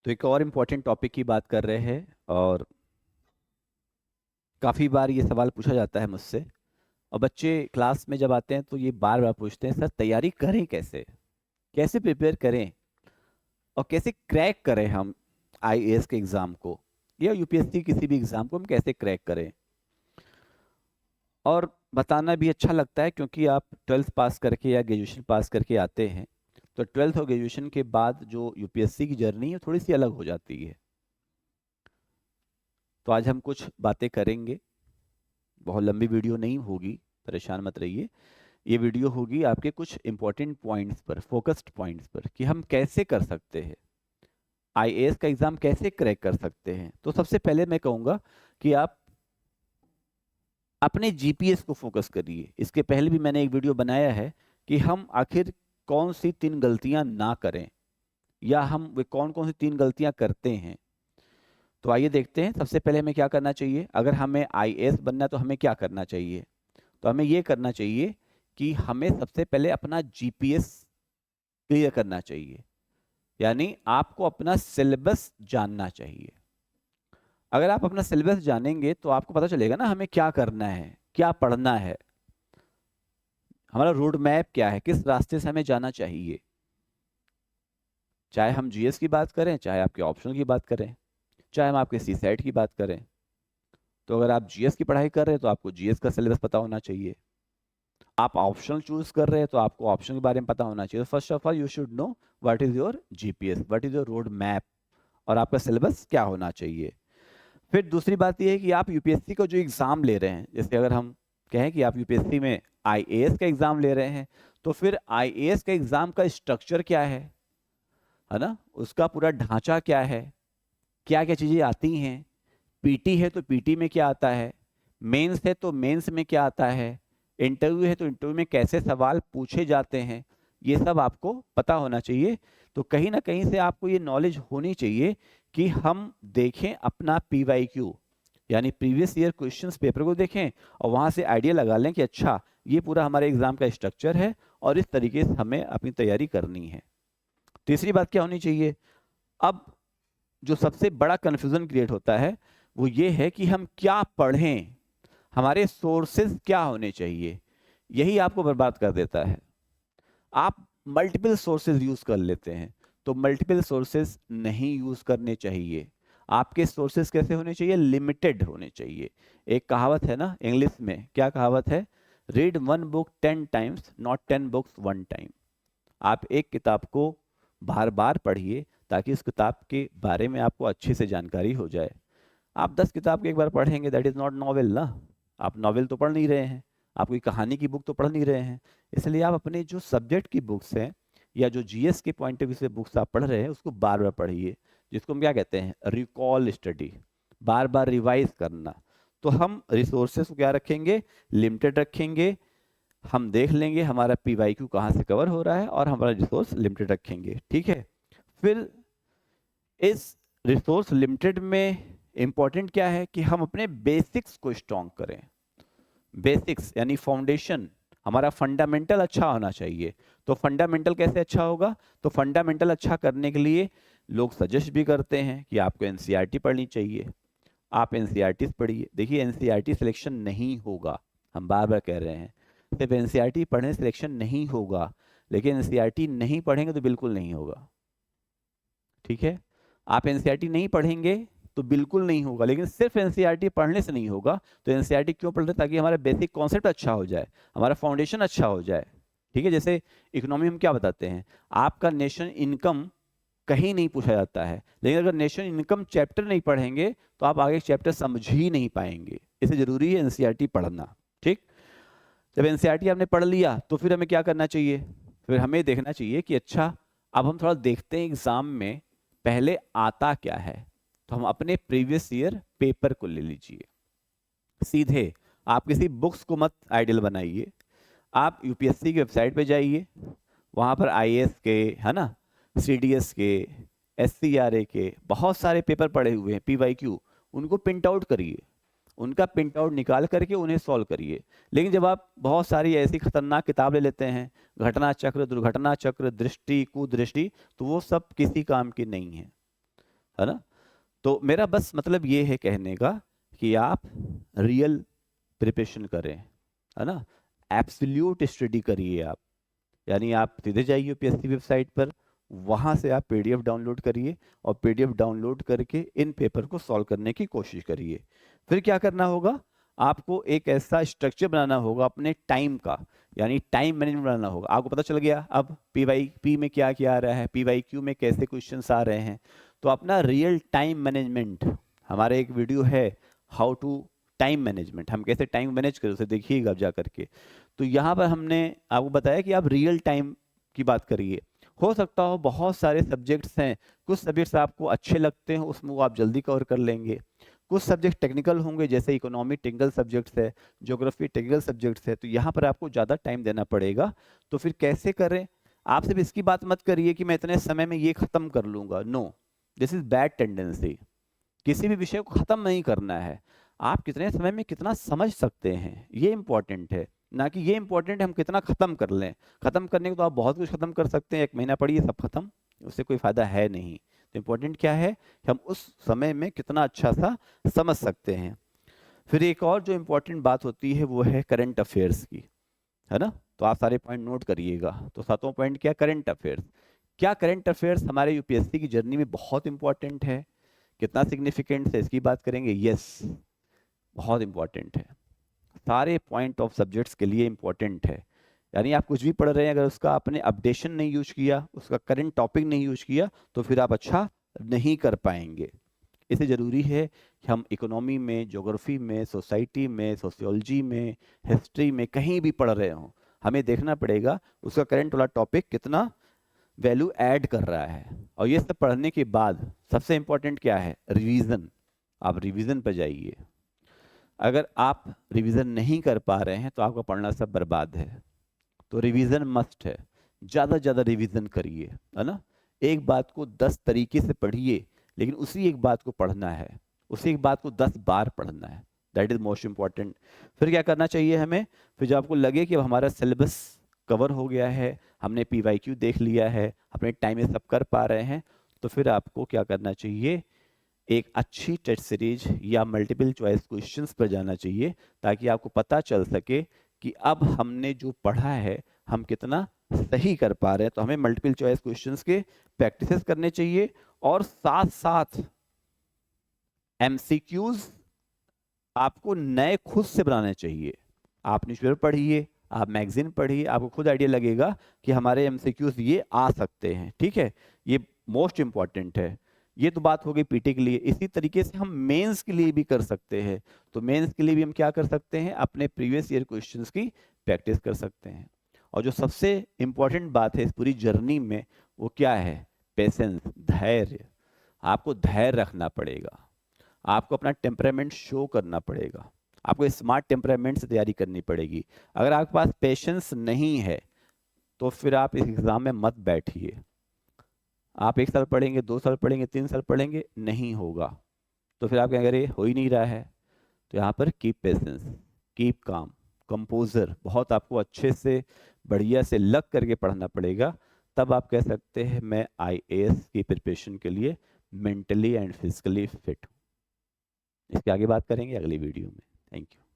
तो एक और इम्पोर्टेंट टॉपिक की बात कर रहे हैं और काफ़ी बार ये सवाल पूछा जाता है मुझसे। और बच्चे क्लास में जब आते हैं तो ये बार बार पूछते हैं, सर तैयारी करें कैसे, कैसे प्रिपेयर करें और कैसे क्रैक करें हम आईएएस के एग्ज़ाम को या यूपीएससी किसी भी एग्ज़ाम को हम कैसे क्रैक करें। और बताना भी अच्छा लगता है क्योंकि आप 12th पास करके या ग्रेजुएशन पास करके आते हैं, तो 12th और ग्रेजुएशन के बाद जो यूपीएससी की जर्नी है थोड़ी सी अलग हो जाती है। तो आज हम कुछ बातें करेंगे, बहुत लंबी वीडियो नहीं होगी, परेशान मत रहिए। ये वीडियो होगी आपके कुछ इंपॉर्टेंट पॉइंट्स पर, फोकस्ड पॉइंट्स पर कि हम कैसे कर सकते हैं, आईएएस का एग्जाम कैसे क्रैक कर सकते हैं। तो सबसे पहले मैं कहूँगा कि आप अपने जीपीएस को फोकस करिए। इसके पहले भी मैंने एक वीडियो बनाया है कि हम आखिर कौन सी 3 गलतियां ना करें या हम वे कौन कौन सी 3 गलतियां करते हैं। तो आइए देखते हैं सबसे पहले हमें क्या करना चाहिए। अगर हमें आईएएस बनना है तो हमें क्या करना चाहिए। तो हमें ये करना चाहिए कि हमें सबसे पहले अपना जीपीएस क्लियर करना चाहिए, यानी आपको अपना सिलेबस जानना चाहिए। अगर आप अपना सिलेबस जानेंगे तो आपको पता चलेगा ना हमें क्या करना है, क्या पढ़ना है, हमारा रोड मैप क्या है, किस रास्ते से हमें जाना चाहिए। चाहे हम जीएस की बात करें, चाहे आपके ऑप्शनल की बात करें, चाहे हम आपके सी सेट की बात करें। तो अगर आप जीएस की पढ़ाई कर रहे हैं तो आपको जीएस का सिलेबस पता होना चाहिए। आप ऑप्शनल चूज कर रहे हैं तो आपको ऑप्शन के बारे में पता होना चाहिए। First of all you should know what is your GPS, what is your road map, और आपका सिलेबस क्या होना चाहिए। फिर दूसरी बात यह है कि आप यूपीएससी का जो एग्जाम ले रहे हैं, जैसे अगर हम कहें कि आप यूपीएससी में आईएएस का एग्जाम ले रहे हैं, तो फिर आईएएस का एग्जाम का स्ट्रक्चर क्या है ना, उसका पूरा ढांचा क्या है, क्या क्या चीजें आती हैं। पीटी है तो पीटी में क्या आता है, मेंस है तो मेंस में क्या आता है, इंटरव्यू है तो इंटरव्यू में कैसे सवाल पूछे जाते हैं, ये सब आपको पता होना चाहिए। तो कहीं ना कहीं से आपको ये नॉलेज होनी चाहिए कि हम देखें अपना पीवाईक्यू, यानी प्रीवियस ईयर क्वेश्चंस पेपर को देखें और वहां से आइडिया लगा लें कि अच्छा ये पूरा हमारे एग्जाम का स्ट्रक्चर है और इस तरीके से हमें अपनी तैयारी करनी है। तीसरी बात क्या होनी चाहिए, अब जो सबसे बड़ा कंफ्यूजन क्रिएट होता है वो ये है कि हम क्या पढ़ें, हमारे सोर्सेज क्या होने चाहिए। यही आपको बर्बाद कर देता है। आप मल्टीपल सोर्सेज यूज कर लेते हैं, तो मल्टीपल सोर्सेज नहीं यूज करने चाहिए। आपके सोर्सेज कैसे होने चाहिए, लिमिटेड होने चाहिए। एक कहावत है ना इंग्लिश में, क्या कहावत है, read 1 book 10 times not 10 books 1 time. आप एक किताब को बार बार पढ़िए ताकि उस किताब के बारे में आपको अच्छे से जानकारी हो जाए। आप 10 किताब को एक बार पढ़ेंगे, दैट इज नॉट नॉवेल ना। आप नॉवेल तो पढ़ नहीं रहे हैं, आप कोई कहानी की बुक तो पढ़ नहीं रहे हैं। इसलिए आप अपने जो सब्जेक्ट की बुक्स हैं या जो जीएस के पॉइंट ऑफ व्यू से बुक्स आप पढ़ रहे हैं उसको बार बार पढ़िए, जिसको हम क्या कहते हैं, रिकॉल स्टडी, बार बार रिवाइज करना। तो हम रिसोर्सेस को क्या रखेंगे, लिमिटेड रखेंगे। हम देख लेंगे हमारा पीवाईक्यू कहाँ से कवर हो रहा है और हमारा रिसोर्स लिमिटेड रखेंगे, ठीक है। फिर इस रिसोर्स लिमिटेड में इंपॉर्टेंट क्या है कि हम अपने बेसिक्स को स्ट्रॉन्ग करें। बेसिक्स यानी फाउंडेशन, हमारा फंडामेंटल अच्छा होना चाहिए। तो फंडामेंटल कैसे अच्छा होगा, तो फंडामेंटल अच्छा करने के लिए लोग सजेस्ट भी करते हैं कि आपको एनसीईआरटी पढ़नी चाहिए। आप एनसीईआरटी पढ़िए। देखिए एनसीईआरटी सिलेक्शन नहीं होगा, हम बार बार कह रहे हैं, सिर्फ एनसीईआरटी पढ़ने सिलेक्शन नहीं होगा, लेकिन एनसीईआरटी नहीं पढ़ेंगे तो बिल्कुल नहीं होगा, ठीक है। आप एनसीईआरटी नहीं पढ़ेंगे तो बिल्कुल नहीं होगा, लेकिन सिर्फ एनसीईआरटी पढ़ने से नहीं होगा। तो एनसीईआरटी क्यों पढ़ रहे हैं, ताकि हमारा बेसिक कॉन्सेप्ट अच्छा हो जाए, हमारा फाउंडेशन अच्छा हो जाए, ठीक है। जैसे इकोनॉमी में क्या बताते हैं, आपका नेशन इनकम कहीं नहीं पूछा जाता है, लेकिन अगर नेशन इनकम चैप्टर नहीं पढ़ेंगे तो आप आगे चैप्टर समझ ही नहीं पाएंगे। इसलिए जरूरी है एनसीईआरटी पढ़ना, ठीक। जब एनसीईआरटी आपने पढ़ लिया तो फिर हमें क्या करना चाहिए, फिर हमें देखना चाहिए कि अच्छा अब हम थोड़ा देखते हैं एग्जाम में पहले आता क्या है। तो हम अपने प्रीवियस ईयर पेपर को ले लीजिए, सीधे आप किसी बुक्स को मत आइडियल बनाइए। आप यूपीएससी की वेबसाइट पे जाइए, वहाँ पर आईएएस के, है ना, सीडीएस के, एससीआरए के बहुत सारे पेपर पड़े हुए हैं, पीवाईक्यू, उनको प्रिंट आउट करिए, उनका प्रिंट आउट निकाल करके उन्हें सॉल्व करिए। लेकिन जब आप बहुत सारी ऐसी खतरनाक किताब ले लेते हैं, घटना चक्र, दुर्घटना चक्र, दृष्टि, कुदृष्टि, तो वो सब किसी काम की नहीं है। है ना। तो मेरा बस मतलब ये है कहने का कि आप रियल प्रिपरेशन करें, है ना, एब्सोल्यूट स्टडी करिए आप। यानी आप सीधे जाइए यूपीएससी वेबसाइट पर, वहाँ से आप पीडीएफ डाउनलोड करिए और पीडीएफ डाउनलोड करके इन पेपर को सॉल्व करने की कोशिश करिए। फिर क्या करना होगा, आपको एक ऐसा स्ट्रक्चर बनाना होगा अपने टाइम का, यानी टाइम मैनेजमेंट बनाना होगा। आपको पता चल गया अब पी में क्या क्या आ रहा है, PYQ में कैसे क्वेश्चंस आ रहे हैं। तो अपना रियल टाइम मैनेजमेंट, हमारे एक वीडियो है हाउ टू टाइम मैनेजमेंट, हम कैसे टाइम मैनेज करें उसे देखिएगा अब जा करके। तो यहाँ पर हमने आपको बताया कि आप रियल टाइम की बात करिए। हो सकता हो बहुत सारे सब्जेक्ट्स हैं, कुछ सब्जेक्ट्स आपको अच्छे लगते हैं उसमें वो आप जल्दी कवर कर लेंगे, कुछ सब्जेक्ट टेक्निकल होंगे जैसे इकोनॉमी टेक्निकल सब्जेक्ट्स है, ज्योग्राफी टेक्निकल सब्जेक्ट्स है, तो यहाँ पर आपको ज़्यादा टाइम देना पड़ेगा। तो फिर कैसे करें, आप सिर्फ इसकी बात मत करिए कि मैं इतने समय में ये खत्म कर लूँगा, no, this is bad tendency. किसी भी विषय को खत्म नहीं करना है, आप कितने समय में कितना समझ सकते हैं ये इंपॉर्टेंट है, ना कि ये इंपॉर्टेंट है हम कितना खत्म कर लें। खत्म करने को तो आप बहुत कुछ खत्म कर सकते हैं, 1 महीना पढ़िए सब खत्म, उससे कोई फायदा है नहीं। तो इम्पोर्टेंट क्या है कि हम उस समय में कितना अच्छा सा समझ सकते हैं। फिर एक और जो इम्पोर्टेंट बात होती है वो है करंट अफेयर्स की, है ना। तो आप सारे पॉइंट नोट करिएगा। तो 7वां पॉइंट क्या, करंट अफेयर्स। क्या करंट अफेयर्स हमारे यूपीएससी की जर्नी में बहुत इंपॉर्टेंट है, कितना सिग्निफिकेंट है इसकी बात करेंगे। यस, बहुत इंपॉर्टेंट है, सारे पॉइंट ऑफ सब्जेक्ट्स के लिए इंपॉर्टेंट है। यानी आप कुछ भी पढ़ रहे हैं, अगर उसका आपने अपडेशन नहीं यूज किया, उसका करंट टॉपिक नहीं यूज किया, तो फिर आप अच्छा नहीं कर पाएंगे। इसलिए ज़रूरी है कि हम इकोनॉमी में, ज्योग्राफी में, सोसाइटी में, सोशियोलॉजी में, हिस्ट्री में कहीं भी पढ़ रहे हों, हमें देखना पड़ेगा उसका करंट वाला टॉपिक कितना वैल्यू ऐड कर रहा है। और ये सब पढ़ने के बाद सबसे इंपॉर्टेंट क्या है, रिवीजन। आप रिवीजन पर जाइए। अगर आप रिवीजन नहीं कर पा रहे हैं तो आपका पढ़ना सब बर्बाद है। तो रिवीजन मस्ट है, ज़्यादा ज़्यादा रिवीजन करिए, है ना। एक बात को 10 तरीके से पढ़िए, लेकिन उसी एक बात को पढ़ना है, उसी एक बात को 10 बार पढ़ना है, दैट इज मोस्ट इंपॉर्टेंट। फिर क्या करना चाहिए हमें, फिर जब आपको लगे कि अब हमारा सिलेबस कवर हो गया है, हमने PYQ देख लिया है, अपने टाइम में सब कर पा रहे हैं, तो फिर आपको क्या करना चाहिए, एक अच्छी टेस्ट सीरीज या मल्टीपल चॉइस क्वेश्चंस पर जाना चाहिए, ताकि आपको पता चल सके कि अब हमने जो पढ़ा है हम कितना सही कर पा रहे हैं। तो हमें मल्टीपल चॉइस क्वेश्चंस के प्रैक्टिसेस करने चाहिए, और साथ साथ MCQs आपको नए खुद से बनाने चाहिए। आप न्यूज़पेपर पढ़िए, आप मैगजीन पढ़िए, आपको खुद आइडिया लगेगा कि हमारे MCQs ये आ सकते हैं, ठीक है। ये मोस्ट इंपॉर्टेंट है। ये तो बात हो गई पीटी के लिए। इसी तरीके से हम मेंस के लिए भी कर सकते हैं। तो मेंस के लिए भी हम क्या कर सकते हैं, अपने प्रीवियस ईयर क्वेश्चंस की प्रैक्टिस कर सकते हैं। और जो सबसे इंपॉर्टेंट बात है इस पूरी जर्नी में, वो क्या है, पेशेंस, धैर्य। आपको धैर्य रखना पड़ेगा, आपको अपना टेम्परामेंट शो करना पड़ेगा, आपको स्मार्ट टेम्परामेंट से तैयारी करनी पड़ेगी। अगर आपके पास पेशेंस नहीं है तो फिर आप इस एग्ज़ाम में मत बैठिए। आप 1 साल पढ़ेंगे, 2 साल पढ़ेंगे, 3 साल पढ़ेंगे, नहीं होगा, तो फिर आप क्या करें, हो ही नहीं रहा है। तो यहाँ पर keep patience, keep calm, composer, बहुत आपको अच्छे से बढ़िया से लग करके पढ़ना पड़ेगा। तब आप कह सकते हैं मैं IAS की प्रिपरेशन के लिए मेंटली एंड फिजिकली फिट हूँ। इसके आगे बात करेंगे अगली वीडियो में। Thank you.